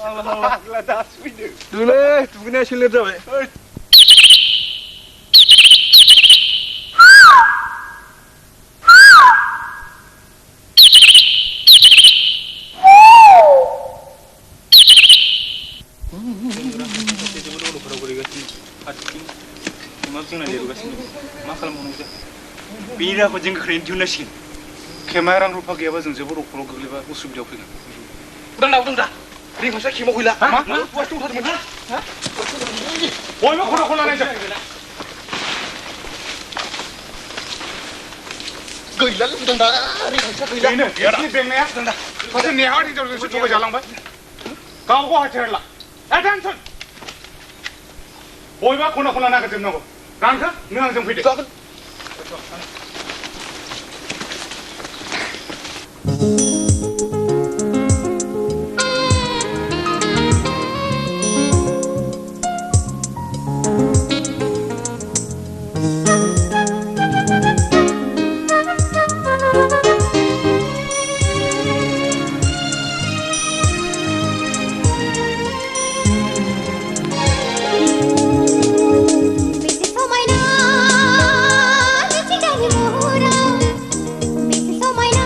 Allah dah sudah. Dulu, tu kena sila dah. Bina ko jeng keren diuna sin. Kemaran rupa gaya bazeng jebur ukro geliba usub jauh pingan. Udah dah. Ring masa kimo gila. Ma? Buat tu hati mana? Hah? Boy ma kono aja. Gila lu udah dah. Ring masa gila. Ini bengnya ya. Udah. Pasal ni hari tu coba jalan ba. Kau ko hacer lah. Attention. Boy ma kono nak jem nago. Rangka, nang jeng pide. Bese somaiyna, mitingani mohora. Bese somaiyna.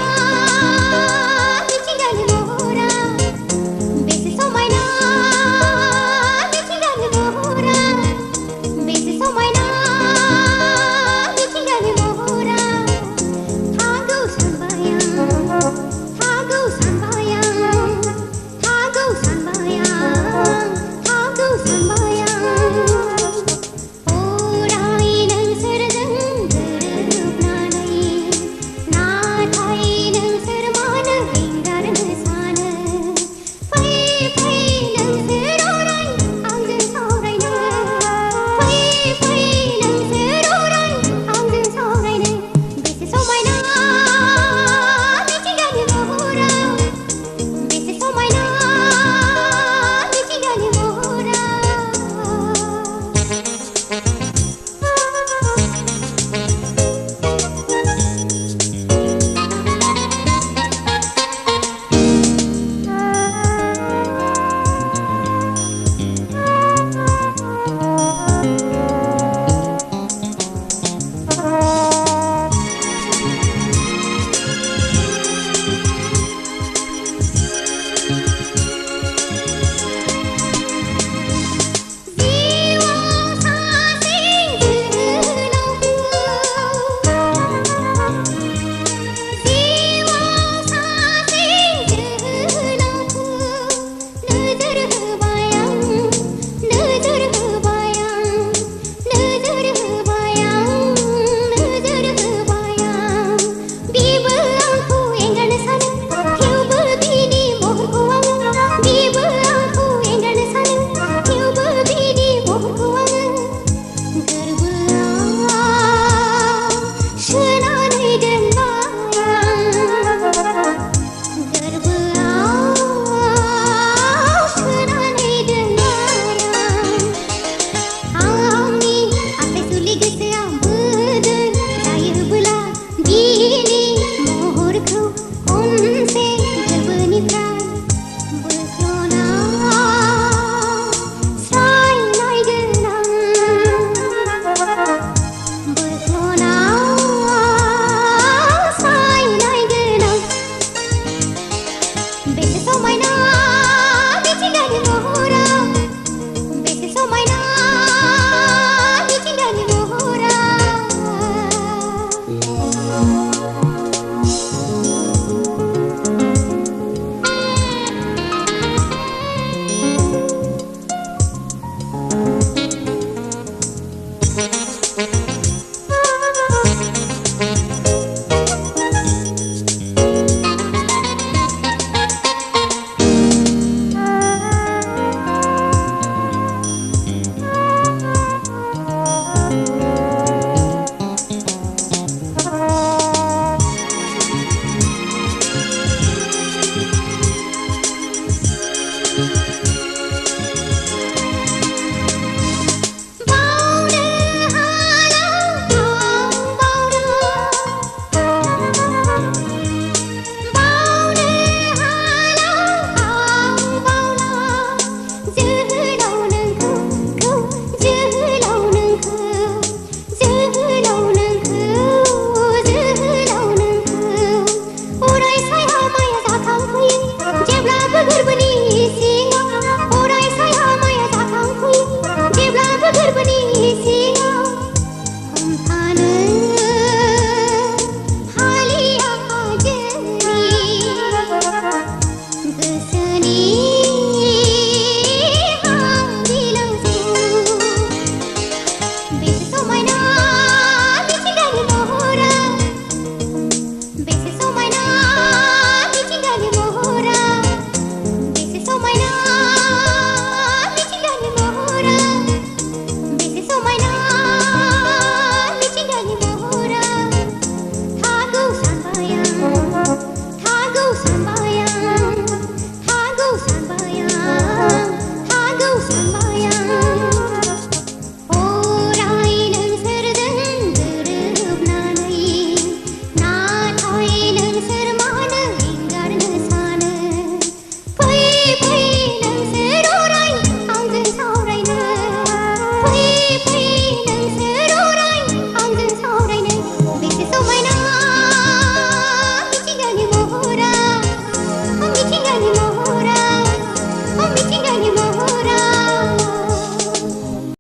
somaiyna